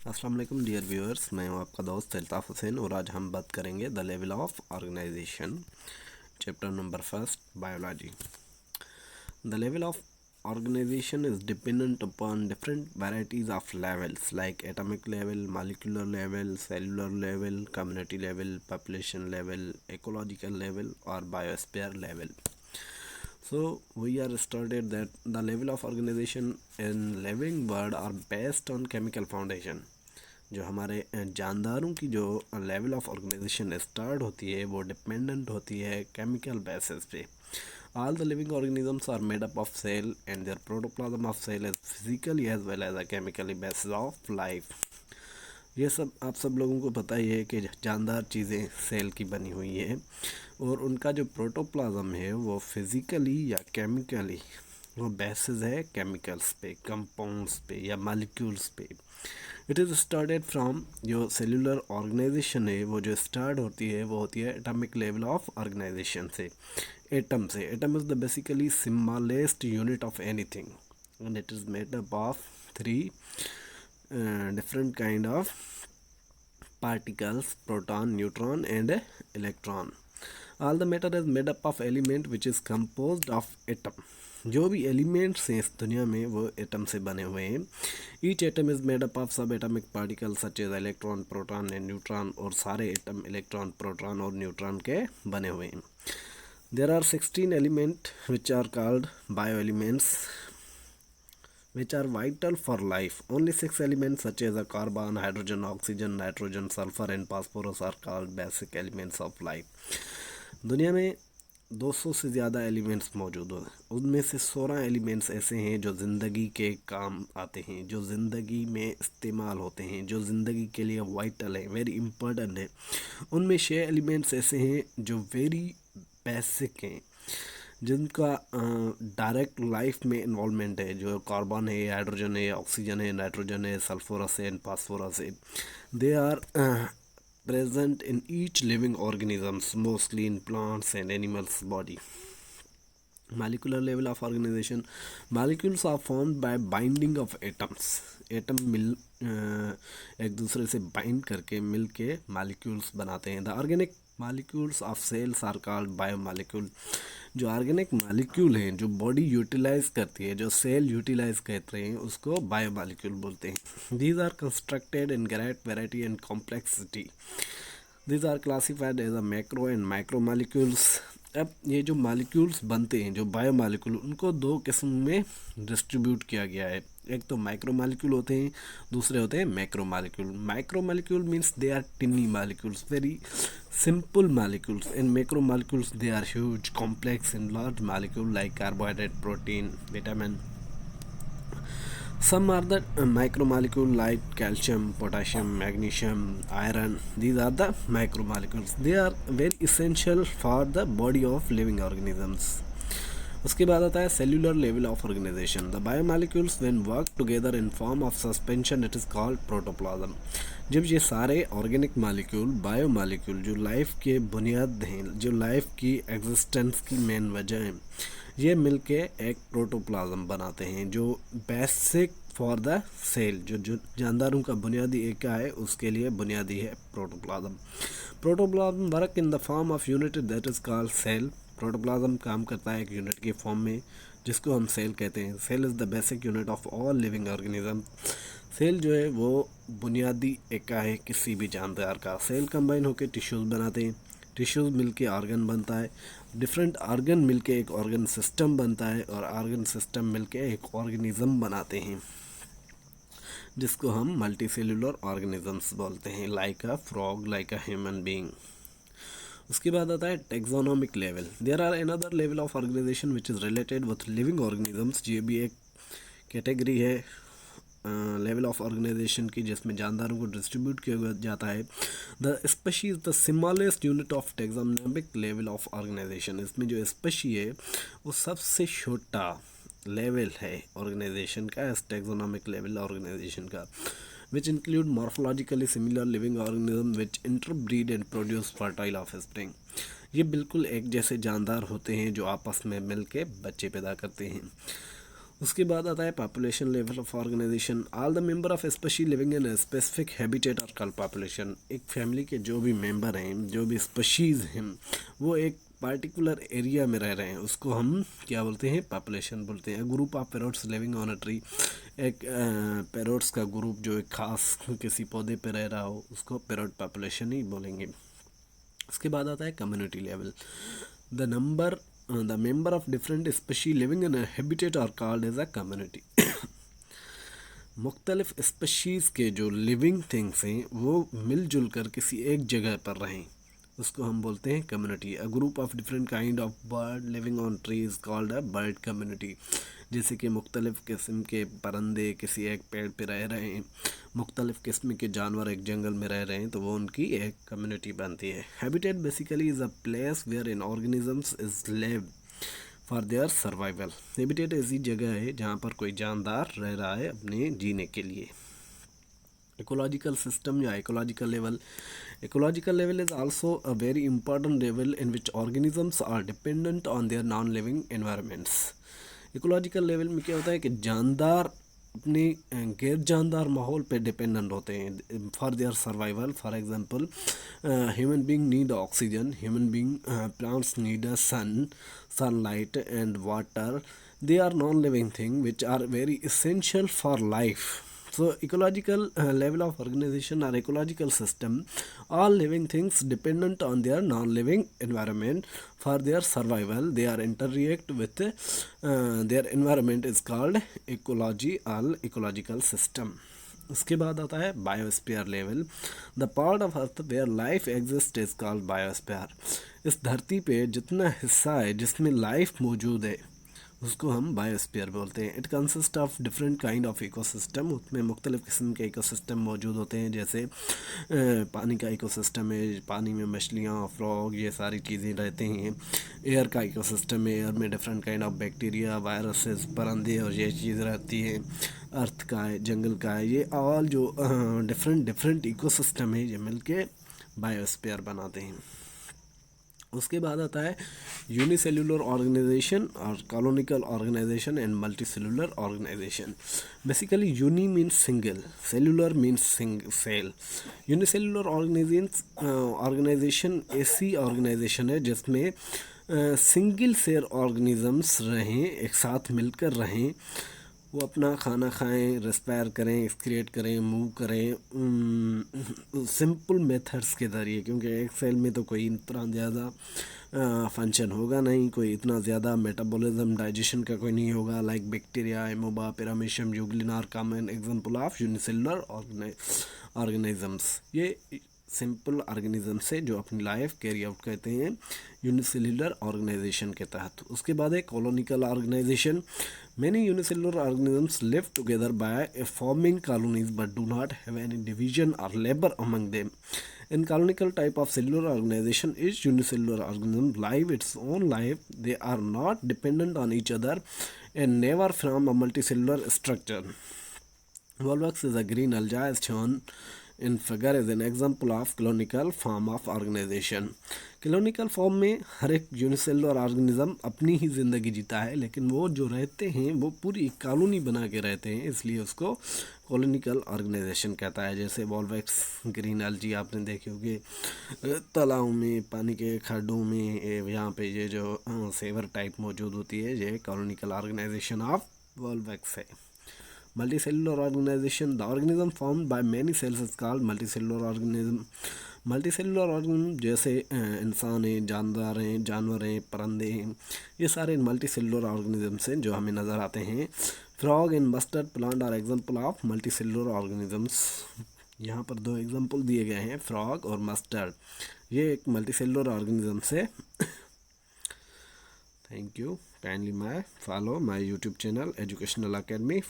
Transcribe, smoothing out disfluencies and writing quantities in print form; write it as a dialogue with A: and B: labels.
A: अस्सलाम वालेकुम dear viewers, मैं हूं आपका दोस्त अल्ताफ़ हुसैन और आज हम बात करेंगे the level of organization. Chapter number first, biology. The level of organization is dependent upon different varieties of levels like atomic level, molecular level, cellular level, community level, population level, ecological level or biosphere level. So we are started that the level of organization in living world are based on chemical foundation. जो हमारे जानदारों की जो level of organisation start होती है वो dependent होती है chemical basis पे। All the living organisms are made up of cell and their protoplasm of cell is physically as well as a chemically basis of life. ये सब आप सब लोगों को पता ही है कि जानदार चीज़ें सेल की बनी हुई है और उनका जो प्रोटोप्लाज्म है वो फिज़िकली या केमिकली वो बेसिस है केमिकल्स पे, कंपाउंड्स पे या मॉलिक्यूल्स पे। इट इज़ स्टार्टेड फ्रॉम जो सेलुलर ऑर्गेनाइजेशन है वो जो स्टार्ट होती है वो होती है एटॉमिक लेवल ऑफ ऑर्गेनाइजेशन से, एटम से। Atom is the basically smallest unit of anything and it is made up of three different kind of particles: proton, neutron and electron. All the matter is made up of element which is composed of atom. जो भी elements हैं इस दुनिया में वो atom से बने हुए हैं। Each atom is made up of sub atomic particle such as electron, proton and neutron. और सारे एटम इलेक्ट्रॉन, प्रोटॉन और न्यूट्रॉन के बने हुए हैं। There are 16 element which are called bio elements which are vital for life. Only 6 elements such as carbon, hydrogen, oxygen, nitrogen, sulfur and phosphorus are called basic elements of life. दुनिया में 200 से ज़्यादा elements मौजूद हैं। उनमें से 16 elements ऐसे हैं जो ज़िंदगी के काम आते हैं, जो ज़िंदगी में इस्तेमाल होते हैं, जो ज़िंदगी के लिए वाइटल है, वेरी इम्पोर्टेंट है। उनमें 6 एलिमेंट्स ऐसे हैं जो वेरी बेसिक हैं, जिनका डायरेक्ट लाइफ में इन्वॉल्वमेंट है, जो कार्बन है, हाइड्रोजन है, ऑक्सीजन है, नाइट्रोजन है, सल्फोरस है एंड फास्फोरस है। They are present in each living organisms, mostly in plants and animals body. Molecular level of organization: molecules are formed by binding of atoms. Atom मिल एक दूसरे से बाइंड करके मिल के मालिक्यूल्स बनाते हैं। The organic molecules of cells are called biomolecule. जो organic molecule हैं, जो बॉडी यूटिलाइज करती है, जो सेल यूटिलाइज करते हैं, उसको बायोमालिक्यूल बोलते हैं। These are constructed in great variety and complexity. These are classified as a macro and micro molecules. अब ये जो मालिक्यूल्स बनते हैं, जो बायो मालिक्यूल, उनको दो किस्म में डिस्ट्रीब्यूट किया गया है। एक तो माइक्रो मालिक्यूल होते हैं, दूसरे होते हैं macro molecule. Micro molecule means they are tiny molecules, very simple molecules. In macro molecules they are huge, complex and large molecule like carbohydrate, protein, vitamin. Some are the micromolecule like calcium, potassium, magnesium, iron. These are the micromolecules. They are very essential for the body of living organisms. उसके बाद आता है cellular level of organization. The biomolecules when work together in form of suspension it is called protoplasm. जब ये सारे organic molecule, biomolecule, जो life के बुनियाद हैं, जो लाइफ की एग्जिस्टेंस की मेन वजह हैं, ये मिलके एक प्रोटोप्लाज्म बनाते हैं जो बेसिक फॉर द सेल, जो जानदारों का बुनियादी एका है, उसके लिए बुनियादी है protoplasm. Protoplasm work in the form of unit that is called cell. Protoplasm काम करता है एक यूनिट के फॉर्म में जिसको हम सेल कहते हैं। Cell is the basic unit of all living organism. Cell जो है वो बुनियादी एका है किसी भी जानदार का। सेल कंबाइन होकर टिश्यूज़ बनाते हैं, टिश्यूज़ मिलके ऑर्गन बनता है, डिफरेंट ऑर्गन मिलके एक ऑर्गन सिस्टम बनता है और ऑर्गन सिस्टम मिलके एक ऑर्गेनिज्म बनाते हैं जिसको हम मल्टी सेलुलर ऑर्गेनिजम्स बोलते हैं, like a frog, like a human being. उसके बाद आता है taxonomic level. There are another level of organization which is related with living organisms. ये भी एक कैटेगरी है लेवल ऑफ ऑर्गेनाइजेशन की जिसमें जानदारों को डिस्ट्रीब्यूट किया जाता है। The species the smallest unit of taxonomic level of organization. इसमें जो स्पेशी है वो सबसे छोटा लेवल है ऑर्गेनाइजेशन का, टेक्सोनोमिक लेवल ऑर्गेनाइजेशन का, which include morphologically similar living organisms which interbreed and produce fertile offspring. ये बिल्कुल एक जैसे जानदार होते हैं जो आपस में मिल के बच्चे पैदा करते हैं। उसके बाद आता है population level of organization. All the member of species living in a specific habitat are called population. एक फैमिली के जो भी मेंबर हैं, जो भी स्पेशीज हैं, वो एक पार्टिकुलर एरिया में रह रहे हैं, उसको हम क्या बोलते हैं? पॉपुलेशन बोलते हैं। Group of parrots living on a tree, एक पैरोट्स का ग्रुप जो एक खास किसी पौधे पे रह रहा हो, उसको पैरोट पॉपुलेशन ही बोलेंगे। उसके बाद आता है community level. The member of different species living in a habitat are called as a community. मुख्तलिफ स्पीशीज़ के जो लिविंग थिंग्स हैं वो मिलजुल कर किसी एक जगह पर रहें, उसको हम बोलते हैं community. A group of different kind of bird living on trees called a bird community. जैसे कि मुख्तलिफ़ किस्म के परिंदे किसी एक पेड़ पे रह रहे हैं, मुख्तलिफ़ किस्म के जानवर एक जंगल में रह रहे हैं, तो वो उनकी एक कम्युनिटी बनती है। Habitat basically is a place where in organisms is live for their survival. Habitat ऐसी जगह है जहाँ पर कोई जानदार रह रहा है अपने जीने के लिए। इकोलॉजिकल सिस्टम या ecological level. Ecological level is also a very important level in which organisms are dependent on their non-living environments. Ecological level में क्या होता है कि जानदार अपने गैर जानदार माहौल पे डिपेंडेंट होते हैं for their survival. For example, human being need oxygen, human being plants need sunlight and water. They are non-living thing which are very essential for life. So ecological level of organization or ecological system, all living things dependent on their non-living environment for their survival. They are interact with their environment is called ecology or ecological system. उसके बाद आता है biosphere level. The part of earth where life exist is called biosphere. इस धरती पे जितना हिस्सा है जिसमें लाइफ मौजूद है उसको हम बायोस्फीयर बोलते हैं। It consist of different kind of ecosystem. उसमें मुख्तलिफ़ किस्म के इकोसिस्टम मौजूद होते हैं, जैसे पानी का इकोसिस्टम है, पानी में मछलियाँ, फ्रॉग, ये सारी चीज़ें रहते हैं। एयर का इकोसिस्टम है, एयर में different kind of bacteria, viruses, परंदे और ये चीज़ रहती है। अर्थ का है, जंगल का है, ये ऑल जो डिफरेंट इकोसिस्टम है ये मिलके बायोस्फीयर बनाते हैं। उसके बाद आता है यूनिसेल्युलर ऑर्गेनाइजेशन और colonial organization and multicellular organization. Basically uni means single, cellular means cell. Unicellular organization ऐसी ऑर्गेनाइजेशन है जिसमें सिंगल सेल ऑर्गेनिजम्स रहें, एक साथ मिलकर रहें, वो अपना खाना खाएं, रेस्पायर करें, एक्सक्रिएट करें, मूव करें सिंपल मेथड्स के ज़रिए, क्योंकि एक सेल में तो कोई इतना ज़्यादा फंक्शन होगा नहीं, कोई इतना ज़्यादा मेटाबॉलिज्म डाइजेशन का कोई नहीं होगा like bacteria, amoeba, paramecium, euglena are common example of unicellular organisms. ये सिंपल ऑर्गेनिज्म से जो अपनी लाइफ कैरी आउट करते हैं यूनिसेल्युलर ऑर्गेनाइजेशन के तहत। उसके बाद है colonical organisation. Many unicellular organisms live together by forming colonies but do not have any division और labour among them. In colonical type of cellular organization, each unicellular organism live its own life. They are not dependent on each other and never from a multicellular structure. Volvox is a green algae as shown in figure is an example of colonical form of organization. colonical form में हर एक unicellular organism अपनी ही ज़िंदगी जीता है, लेकिन वो जो रहते हैं वो पूरी कॉलोनी बना के रहते हैं, इसलिए उसको कॉलोनिकल ऑर्गेनाइजेशन कहता है। जैसे वॉल्वैक्स ग्रीन एल्गी आपने देखे होंगे तालाबों में, पानी के खड्डों में, यहाँ पे ये जो सेवर टाइप मौजूद होती है, ये कॉलोनिकल ऑर्गेनाइजेशन ऑफ वॉल्वैक्स है। Multicellular organization, the organism formed by many cells is called multicellular organism. Multicellular organism जैसे इंसान हैं, जानवर हैं, परिंदे हैं, ये सारे मल्टीसेलुलर ऑर्गेनिजम्स हैं जो हमें नज़र आते हैं। Frog and mustard plant are example of multicellular organisms. यहाँ पर दो एग्जांपल दिए गए हैं, फ्रॉग और मस्टर्ड, ये एक मल्टीसेलुलर ऑर्गेनिजम्स है। Thank you, kindly follow my YouTube channel Educational Academy.